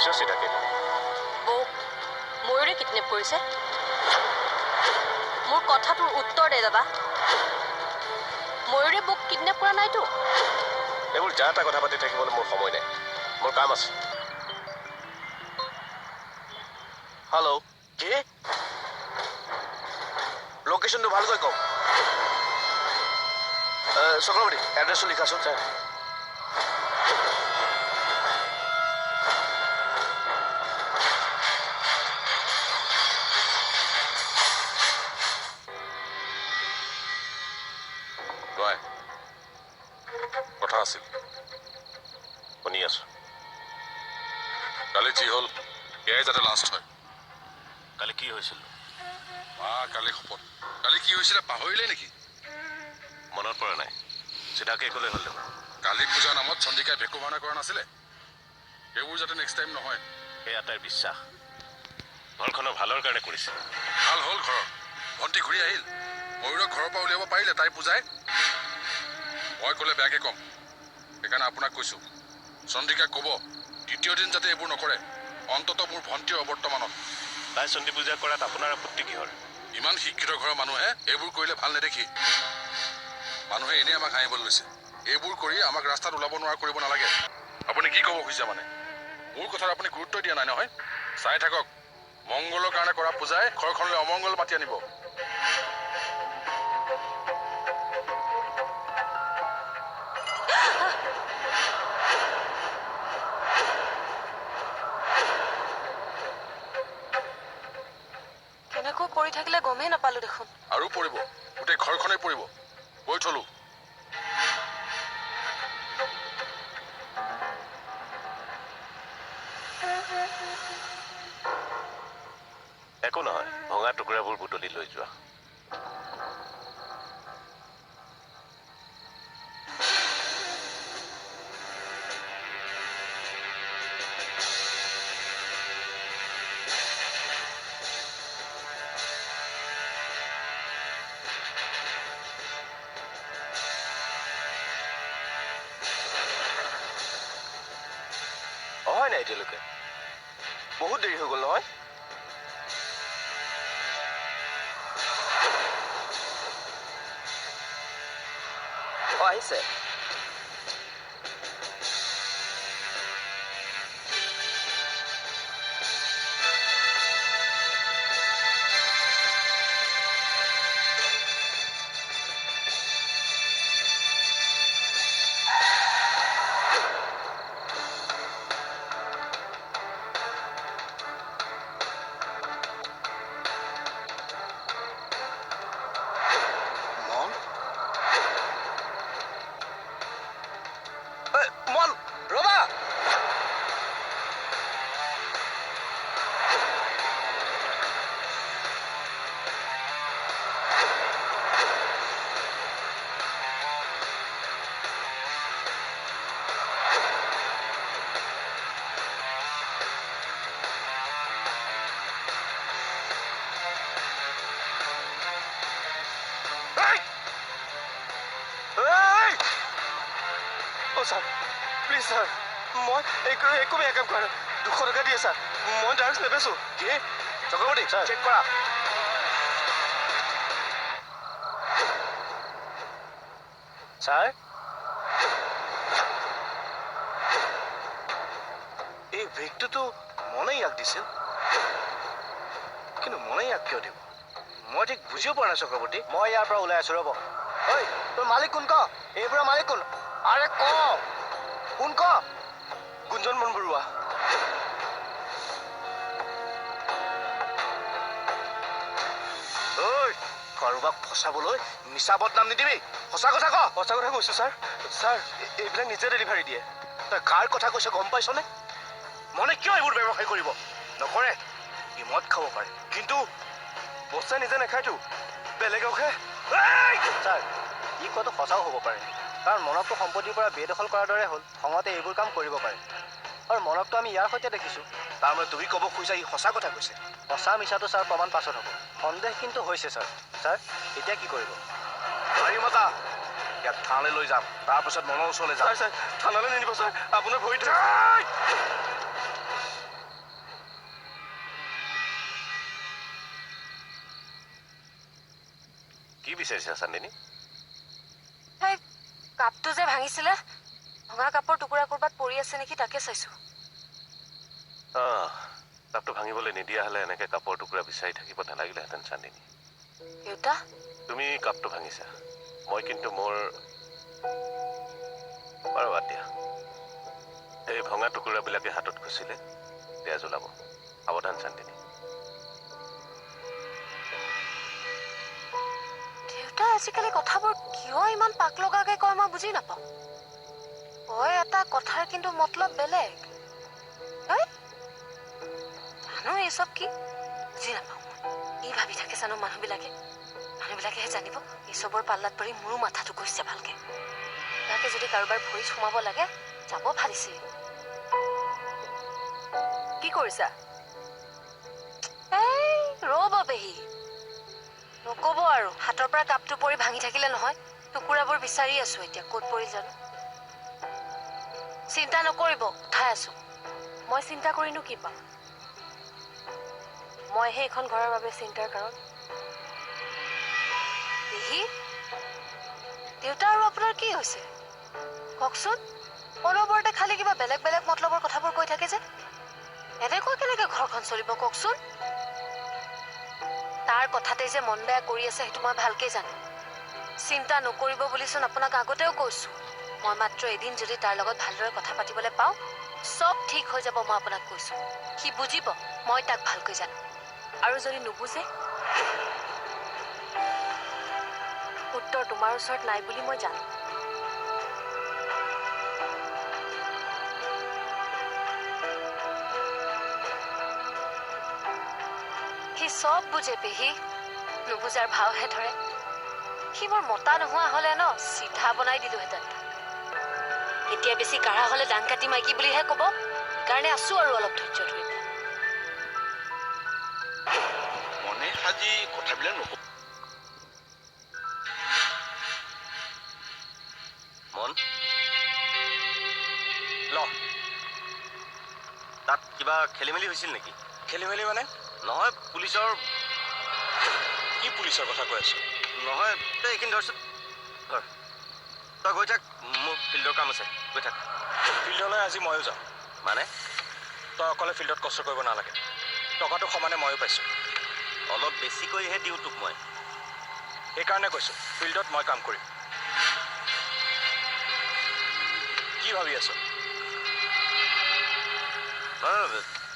কৰিছ চিধাকে বৌ ময়ূৰে কিডনেপ কৰিছে মোৰ কথাটোৰ উত্তৰ দে দাদা ময়ূৰে বৌক কিডনেপ কৰা নাইতো এইবোৰ যা তা কথা পাতি থাকিবলৈ মোৰ সময় নাই মোৰ কাম আছে হেল্ল' কি লোকেশ্যনটো ভালকৈ কওক চক্ৰৱৰ্তী এড্ৰেছটো লিখাচোন ছাৰ কথা আছিল শুনি আছো কালি যি হ'ল এয়াই যাতে লাষ্ট হয় কালি কি হৈছিল কালি শপত কালি কি হৈছিলে পাহৰিলে নেকি মনত পৰা নাই চিধাকে ক'লে হ'ল কালি পূজাৰ নামত চন্দিকাই ভেকু ভাওনা কৰা নাছিলে এইবোৰ যাতে নেক্সট টাইম নহয় সেয়া তাইৰ বিশ্বাস ঘৰখনৰ ভালৰ কাৰণে কৰিছে ভাল হ'ল ঘৰৰ ভণ্টি ঘূৰি আহিল ময়ূৰক ঘৰৰ পৰা উলিয়াব পাৰিলে তাই পূজাই মই ক'লে বেয়াকে ক'ম সেইকাৰণে আপোনাক কৈছোঁ চন্দিকাক ক'ব দ্বিতীয় দিন যাতে এইবোৰ নকৰে অন্ততঃ মোৰ ভণ্টিৰ অৱৰ্তমানত তাই চণ্ডী পূজা কৰাত আপোনাৰ আপত্তি কিহৰ ইমান শিক্ষিত ঘৰৰ মানুহে এইবোৰ কৰিলে ভাল নেদেখি মানুহে এনেই আমাক হাঁহিবলৈ লৈছে এইবোৰ কৰি আমাক ৰাস্তাত ওলাব নোৱাৰা কৰিব নালাগে আপুনি কি ক'ব খুজিছে মানে মোৰ কথাত আপুনি গুৰুত্ব দিয়া নাই নহয় চাই থাকক মংগলৰ কাৰণে কৰা পূজাই ঘৰখনলৈ অমংগল মাতি আনিব কেনেকৈ পৰি থাকিলে গমেই নাপালো দেখোন আৰু পৰিব গোটেই ঘৰখনেই পৰিব গৈ থলো একো নহয় ভঙা টুকুৰাবোৰ বুটলি লৈ যোৱা হয় নাই এতিয়ালৈকে বহুত দেৰি হৈ গ'ল নহয় আহিছে sir. Please, sir. মই একো বেয়া কাম কৰা 200 টকা দিয়ে স্যাৰ মই ড্ৰাগছ নেবেছো কি চক্ৰৱৰ্তী চেক কৰা স্যার এই বেগটো তো মনে ইয়াক দিছিল কিন্তু মনে ইয়াক কিয় দিব মই ঠিক বুজিও পৰা নাই চক্ৰৱৰ্তী মই ইয়াৰ পৰা ওলাই আছো ৰব ঐ তোৰ মালিক কোন ক এইবোৰ মালিক কোন আৰে ক কোন ক গুঞ্জন মনবৰুৱা ঐ কাৰোবাক ফচাবলৈ মিছা বদনাম নিদিবি সঁচা কথা ক সঁচা কথা কৈছো স্যাৰ স্যাৰ এইবিলাক নিজে ডেলিভাৰী দিয়ে তই কাৰ কথা কৈছ গম পাইছনে মনে কিয় এইবোৰ ব্যৱসায় কৰিব নকৰে ই মদ খাব পাৰে কিন্তু বস্তা নিজে নাখায়তো বেলেগকহে স্যাৰ ই কোৱাটো সঁচাও হ'ব পাৰে কাৰণ মনকটো সম্পত্তিৰ পৰা বেদখল কৰাৰ দৰে হ'ল খঙতে এইবোৰ কাম কৰিব পাৰে আৰু মনকটো আমি ইয়াৰ সৈতে দেখিছোঁ তাৰমানে তুমি ক'ব খুজিছা ই সঁচা কথা কৈছে সঁচা মিছাটো ছাৰ প্ৰমাণ পাছত হ'ব সন্দেহ কিন্তু হৈছে ছাৰ ছাৰ এতিয়া কি কৰিব গাড়ী মতা ইয়াক থানালৈ লৈ যাম তাৰপিছত মনৰ ওচৰলৈ যাম ছাৰ থানালৈ নিনিব ছাৰ আপোনাৰ ভৰিত বিচাৰিছা চান্দিনী? সেই কাপটো যে ভাঙিছিলে, ভঙা কাপৰ টুকুৰা ক'ৰবাত পৰি আছে নেকি তাকে চাইছো। কাপটো ভাঙিবলৈ নিদিয়া হ'লে এনেকে কাপৰ টুকুৰা বিচাৰি থাকিব নালাগিলেহেঁতেন চান্দিনী। দেউতা, তুমি কাপটো ভাঙিছা, মই কিন্তু মোৰ বাৰু বাদ দিয়া। এই ভঙা টুকুৰাবিলাকে হাতত খুচিলে তেজ ওলাব। সাৱধান চান্দিনী। দেউতা আজিকালি কথাবোৰ কিয় ইমান পাক লগাকে কয় মই বুজি নাপাওঁ। কয় এটা কথাৰ কিন্তু মতলব বেলেগ। জানো এই চব কি বুজি নাপাওঁ। কি ভাবি থাকে জানো মানুহবিলাকেহে জানিব। এই চবৰ পাল্লাত পৰি মোৰো মাথাটো গৈছে ভালকে। তাকে যদি কাৰোবাৰ ভৰিত সোমাব লাগে যাব ভালিছিল। কি কৰিছা? এই ৰ'ব পেহী, নকব আৰু হাতৰ পৰা কাপটো পৰি ভাঙি থাকিলে নহয়। টুকুৰাবোৰ বিচাৰি আছো এতিয়া ক'ত পৰিল জানো। চিন্তা নকৰিব, উঠাই আছো। মই চিন্তা কৰিনো কি পাম? মইহে এইখন ঘৰৰ বাবে চিন্তাৰ কাৰণ। পেহী, দেউতা আৰু আপোনাৰ কি হৈছে কওকচোন? অনবৰতে খালি কিবা বেলেগ বেলেগ মতলবৰ কথাবোৰ কৈ থাকে যে। এনেকৈ কেনেকে ঘৰখন চলিব কওকচোন? তাৰ কথাতে যে মন বেয়া কৰি আছে সেইটো মই ভালকে জানো। চিন্তা নকৰিব বুলিচোন আপোনাক আগতেও কৈছো। মই মাত্ৰ এদিন যদি তাৰ লগত ভালদৰে কথা পাতিবলৈ পাওঁ চব ঠিক হৈ যাব। মই আপোনাক কৈছো সি বুজিব, মই তাক ভালকৈ জানো। আৰু যদি নুবুজে, উত্তৰ তোমাৰ ওচৰত নাই বুলি মই জানো। সি চব বুজে পেহী, নুবুজাৰ ভাওহে ধৰে। সি মোৰ মতা নোহোৱা হলে ন চিধা বনাই দিলোহেঁতেন। এতিয়া বেছি কাঢ়া হলে দাং কাটি মাইকী বুলিহে কব। সেইকাৰণে আছো আৰু অলপ ধৈৰ্য ধৰি। মনে সাজি কথাবিলাক নকব। মন ল, তাত কিবা খেলি মেলি হৈছিল নেকি? খেলি মেলি মানে? নহয় পুলিচৰ। কি পুলিচৰ কথা কৈ আছো? নহয় তই এইখিনি ধৰচোন। ধৰ, তই গৈ থাক, মোৰ ফিল্ডৰ কাম আছে। গৈ থাক। ফিল্ডলৈ আজি ময়ো যাম। মানে? তই অকলে ফিল্ডত কষ্ট কৰিব নালাগে। টকাটো সমানে ময়ো পাইছোঁ। অলপ বেছিকৈহে দিওঁ তোক মই। সেইকাৰণে কৈছোঁ ফিল্ডত মই কাম কৰিম। কি ভাবি আছ?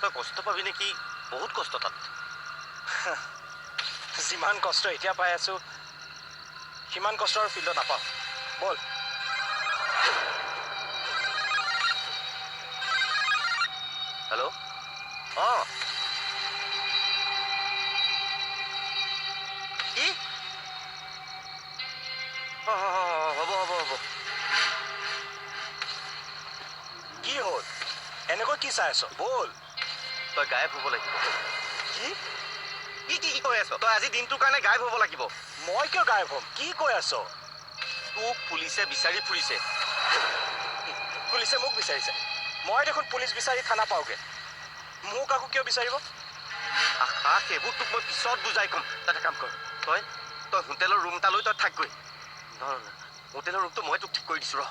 তই কষ্ট পাবি নেকি? বহুত কষ্ট তাত। যিমান কষ্ট এতিয়া পাই আছো সিমান কষ্ট আৰু ফিল্ডত নাপাওঁ। বল। হেল্ল', কি? হ'ব হ'ব হ'ব। কি হ'ল? এনেকৈ কি চাই আছ? বল। তই গায়ব হ'ব লাগিব। কি কি কি কৈ আছ? তই আজি দিনটোৰ কাৰণে গায়ব হ'ব লাগিব। মই কিয় গায়ব হ'ম? কি কৈ আছ? তোক পুলিচে বিচাৰি ফুৰিছে। পুলিচে মোক বিচাৰিছে? মই দেখোন পুলিচ বিচাৰি থানা পাওঁগে। মোক আকৌ কিয় বিচাৰিব? আশা, সেইবোৰ তোক মই পিছত বুজাই ক'ম। তাতে কাম কৰ। তই হোটেলৰ ৰুম এটা লৈ তই থাকগৈ। নহয়, হোটেলৰ ৰুমটো মই তোক ঠিক কৰি দিছোঁ।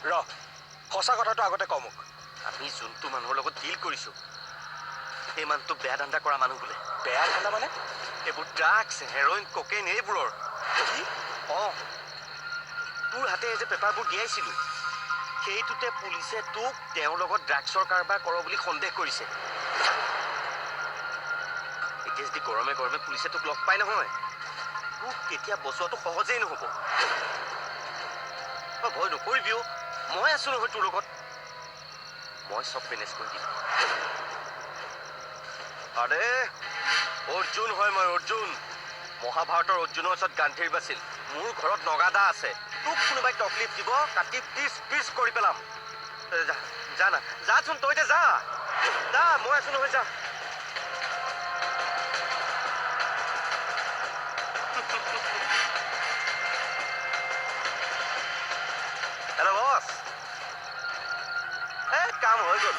ৰ সঁচা কথাটো আগতে ক মোক। আমি যোনটো মানুহৰ লগত ডিল কৰিছোঁ সেই মানুহটো বেয়া ধান্দা কৰা মানুহ বোলে। বেয়া ধান্দা মানে? এইবোৰ ড্ৰাগছ, হেৰইন, কোকেইন এইবোৰৰ। কি? তোৰ হাতে যে পেপাৰবোৰ দিয়াইছিলোঁ সেইটোতে পুলিচে তোক তেওঁৰ লগত ড্ৰাগছৰ কাৰবাৰ কৰ বুলি সন্দেহ কৰিছে। এতিয়া যদি গৰমে গৰমে পুলিচে তোক লগ পাই নহয়, তোক তেতিয়া বচোৱাটো সহজেই নহ'ব। তই ভয় নকৰিবিও, মই আছো নহয় তোৰ লগত। মই চব মেনেজ কৰি দিম। আৰে অৰ্জুন হয় মই, অৰ্জুন। মহাভাৰতৰ অৰ্জুনৰ ওচৰত গান্ধীৰ বাছিল। মোৰ ঘৰত নগাদা আছে। তোক কোনোবাই তকলিফ দিব, কাটি পিচ পিচ কৰি পেলাম। যা না, যাচোন তই যা। যা, মই আছো নহয়, যা। হেল্ল' বছ। কাম হৈ গ'ল।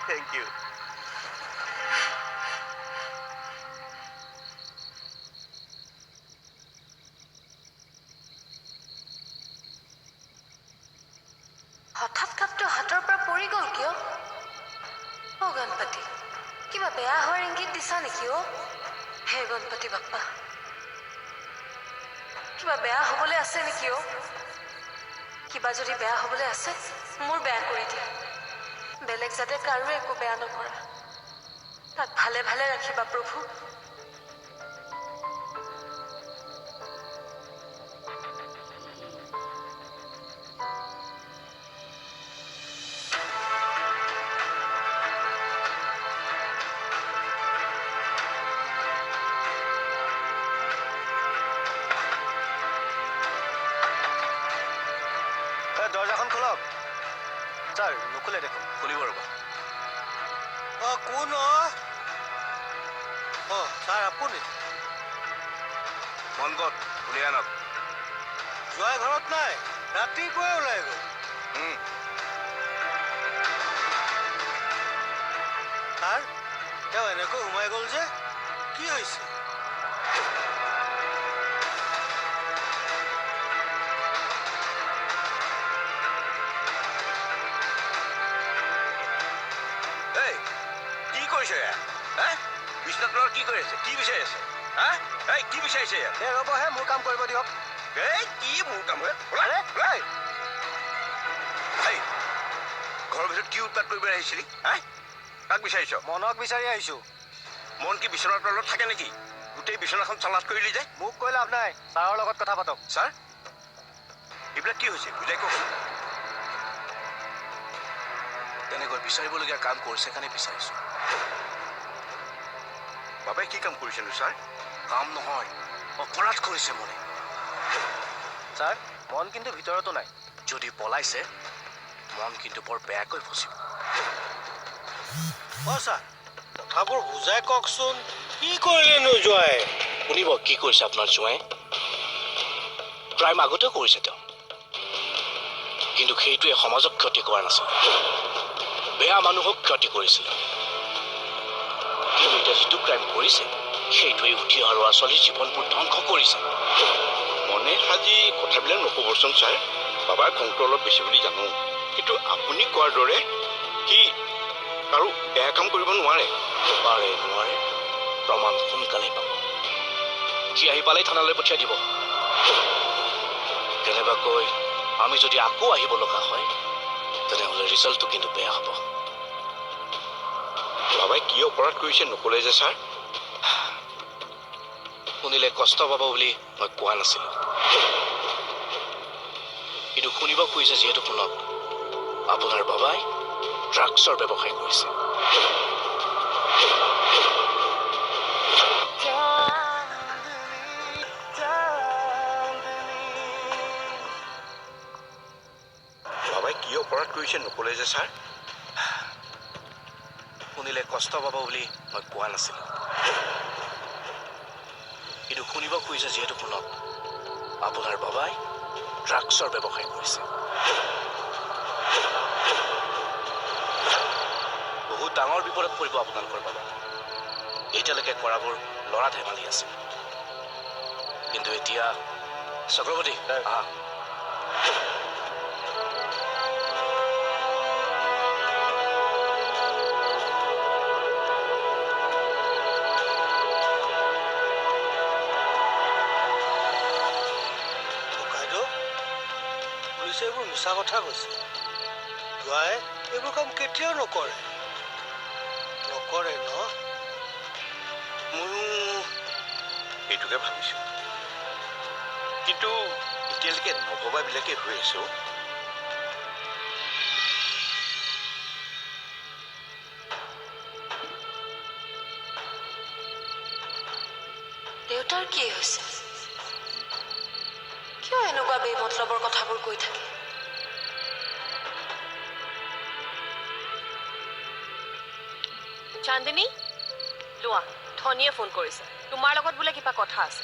Thank U. গণপতি কিবা বেয়া হোৱাৰ ইংগিত দিছা নেকি অ হে গণপতি বাপ্পা কিবা বেয়া হ'বলৈ আছে নেকি অ কিবা যদি বেয়া হ'বলৈ আছে মোৰ বেয়া কৰি দিয়া বেলেগ যাতে কাৰো একো বেয়া নকৰা তাক ভালে ভালে ৰাখিবা প্ৰভু দৰজাখন খোলক স্যাৰ নুখুলে দেখুন খুলিব ৰবা কোন স্যাৰ আপুনি মন গত উলিয়াই আনক জয় ঘৰত নাই ৰাতিপুৱাই ওলাই গ'ল স্যার তেওঁ এনেকৈ সোমাই গ'ল যে কি হৈছে বিশ্বনাথ কি কৰি আছে কি বিচাৰি আছে কি বিচাৰিছে ৰ'বহে মোৰ কাম কৰিব দিয়ক কি মোৰ কাম ঘৰৰ ভিতৰত কি উৎপাত কৰিব আহিছিলি কাক বিচাৰিছ মনক বিচাৰি আহিছো মন কি বিচনাৰ তলত থাকে নেকি গোটেই বিচনাখন চালাদ কৰিলি যে মোক কৈ লাভ নাই ছাৰৰ লগত কথা পাতক ছাৰ এইবিলাক কি হৈছে বুজাই কওক তেনেকৈ বিচাৰিবলগীয়া কাম কৰিছে কাৰণে বিচাৰিছো বাবাই কি কাম কৰিছেনো ছাৰ কাম নহয় অপৰাধ কৰিছে মনে ছাৰ মন কিন্তু ভিতৰতো নাই যদি পলাইছে মন কিন্তু বৰ বেয়াকৈ ফচিব ছাৰ কথাবোৰ বুজাই কওকচোন কি কৰিলেনো জোঁৱাই শুনিব কি কৰিছে আপোনাৰ জোঁৱাই ক্ৰাইম আগতেও কৰিছে তেওঁ কিন্তু সেইটোৱে সমাজক ক্ষতি কৰা নাছিল বেয়া মানুহক ক্ষতি কৰিছিল কিন্তু এতিয়া যিটো ক্ৰাইম কৰিছে সেইটোৱে উঠি অহা ল'ৰা ছোৱালীৰ জীৱনবোৰ ধ্বংস কৰিছে মনে সাজি কথাবিলাক নক'বচোন ছাৰ বাবাৰ খংটো অলপ বেছি বুলি জানো কিন্তু আপুনি কোৱাৰ দৰে কি আৰু বেয়া কাম কৰিব নোৱাৰে পাৰে নোৱাৰে প্ৰমাণ সোনকালে পাব সি আহি পালেই থানালৈ পঠিয়াই দিব কেনেবাকৈ আমি যদি আকৌ আহিব লগা হয় তেনেহ'লে ৰিজাল্টটো কিন্তু বেয়া হ'ব বাবাই কি অপৰাধ কৰিছে নক'লে যে ছাৰ শুনিলে কষ্ট পাব বুলি মই কোৱা নাছিলোঁ কিন্তু শুনিব খুজিছে যিহেতু শুনক আপোনাৰ বাবাই ড্ৰাগছৰ ব্যৱসায় কৰিছে বাবাই কি অপৰাধ কৰিছে নক'লে যে ছাৰ শুনিলে কষ্ট পাব বুলি মই কোৱা নাছিলোঁ কিন্তু শুনিব খুজিছে যিহেতু শুনক আপোনাৰ বাবাই ড্ৰাগছৰ ব্যৱসায় কৰিছে বহুত ডাঙৰ বিপদত পৰিব আপোনালোকৰ বাবা এতিয়ালৈকে কৰাবোৰ ল'ৰা ধেমালি আছে কিন্তু এতিয়া চক্ৰৱৰ্তী আহা এইবোৰ মিছা কথা কৈছে জোঁৱাই এইবোৰ কাম কেতিয়াও নকৰে ন ময়ো এইটোকে ভাবিছোঁ কিন্তু এতিয়ালৈকে নভবাবিলাকে হৈ আছো দেউতাৰ কি হৈছে কিয় এনেকুৱা বেমতলবৰ কথাবোৰ কৈ থাকে চান্দিনী লোৱা ধনীয়ে ফোন কৰিছে তোমাৰ লগত বোলে কিবা কথা আছে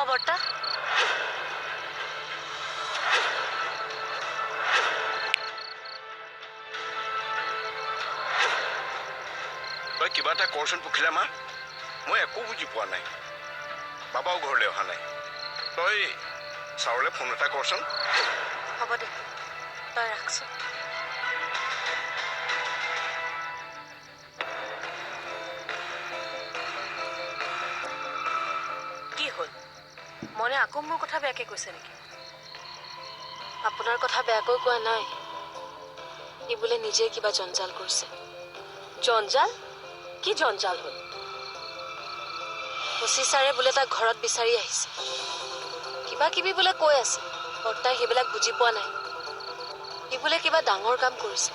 বৰ্তা তই কিবা এটা কৰচোন পখিলা মা মই একো বুজি পোৱা নাই বাবাও ঘৰলৈ অহা নাই তই ছাৰলৈ ফোন এটা কৰচোন হ'ব দে তই ৰাখছোন। কি হ'ল মনে আকৌ মোৰ কথা বেয়াকে কৈছে নেকি? আপোনাৰ কথা বেয়াকৈ কোৱা নাই, সি বোলে নিজে কিবা জঞ্জাল কৰিছে। জঞ্জাল? কি জঞ্জাল হ'ল? ওচি ছাৰে বোলে তাক ঘৰত বিচাৰি আহিছে, কিবা কিবি বোলে কৈ আছে। বৰ্তাই সেইবিলাক বুজি পোৱা নাই। সি বোলে কিবা ডাঙৰ কাম কৰিছে,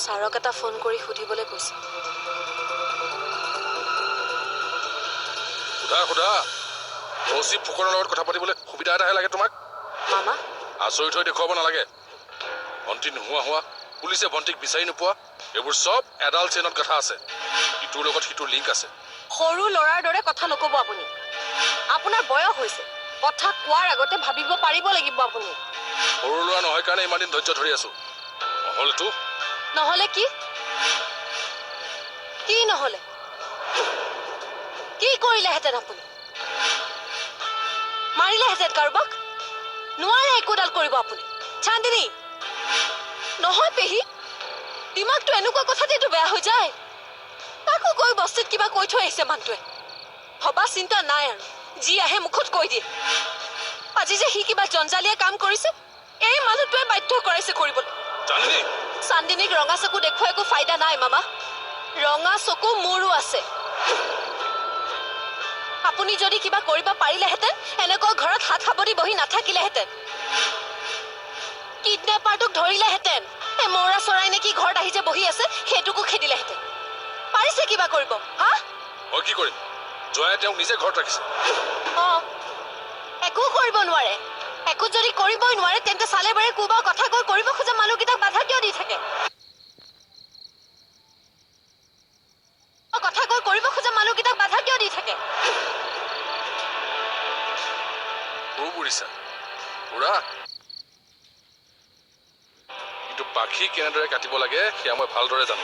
ছাৰক এটা ফোন কৰি সুধিবলৈ কৈছে। সোধা অচি ফুকনৰ লগত কথা পাতিবলৈ সুবিধা এটাহে লাগে তোমাক। মামা আচৰিত হৈ দেখুৱাব নালাগে। ভণ্টি নোহোৱা পুলিচে ভণ্টিক বিচাৰি নোপোৱা, এইবোৰ চব এডাল চেইনত কথা আছে। ইটোৰ লগত সিটোৰ লিংক আছে। সৰু ল'ৰাৰ দৰে কথা নক'ব আপুনি। আপোনাৰ বয়স হৈছে, কথা কোৱাৰ আগতে ভাবিব পাৰিব লাগিব আপুনি। সৰু ল'ৰা নহয় কাৰণে ইমান দিন ধৈৰ্য ধৰি আছো। নহ'লেতো নহলে কি? কি নহলে? কি কৰিলেহেঁতেন আপুনি? মাৰিলেহেঁতেন কাৰোবাক? নোৱাৰে একোডাল কৰিব আপুনি। চান্দিনী নহয় পেহী, দিমাগটো এনেকুৱা কথাতেতো বেয়া হৈ যায়। তাকো কৈ বস্তিত কিবা কৈ থৈ আহিছে মানুহটোৱে। ভবা চিন্তা নাই আৰু যি আহে মুখত কৈ দিয়ে। আজি যে সি কিবা জঞ্জালীয়া কাম কৰিছে, এই মানুহটোৱে বাধ্য কৰাইছে কৰিবলৈ। জানিনি চান্দিনীক ৰঙা চকু দেখুৱাই একো ফাইদা নাই মামা। ৰঙা চকু মোৰো আছে। আপুনি যদি কিবা কৰিব পাৰিলেহেঁতেন এনেকৈ ঘৰত হাত সাৱটি বহি নাথাকিলেহেঁতেন। কিডনেপাৰটোক ধৰিলেহেঁতেন। এই মৌৰা চৰাই নেকি ঘৰত আহি যে বহি আছে সেইটোকো খেদিলেহেঁতেন। পাৰিছে কিবা কৰিব? হা মই কি কৰিম? জয়ে তেওঁক নিজে ঘৰত ৰাখিছে। একো কৰিব নোৱাৰে। একো যদি কৰিবই নোৱাৰে তেন্তে চালে বাৰে কোবাৰ কথা কৈ কৰিব খোজা মানুহকেইটাক বাধা কিয় দি থাকে? কথা কৈ কৰিব খোজা মানুহকেইটাক বাধা কিয় দি থাকে? বুঢ়িছা বুঢ়া, কিন্তু পাখি কেনেদৰে কাটিব লাগে সেয়া মই ভালদৰে জানো।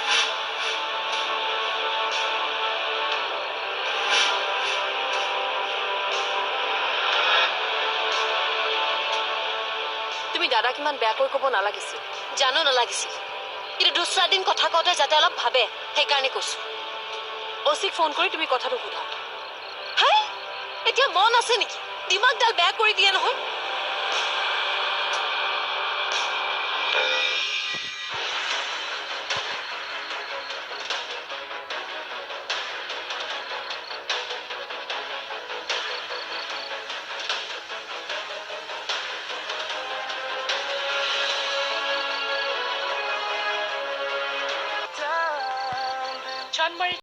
তুমি দাদাক ইমান বেয়াকৈ ক'ব নালাগিছিল। জানো নালাগিছিল, কিন্তু দুসৰা দিন কথা কওঁতে যাতে অলপ ভাবে সেইকাৰণে কৈছো। অচিক ফোন কৰি তুমি কথাটো সোধা। হাই এতিয়া মন আছে নেকি? দিমাগডাল বেয়া কৰি দিয়ে নহয়। চানমাৰি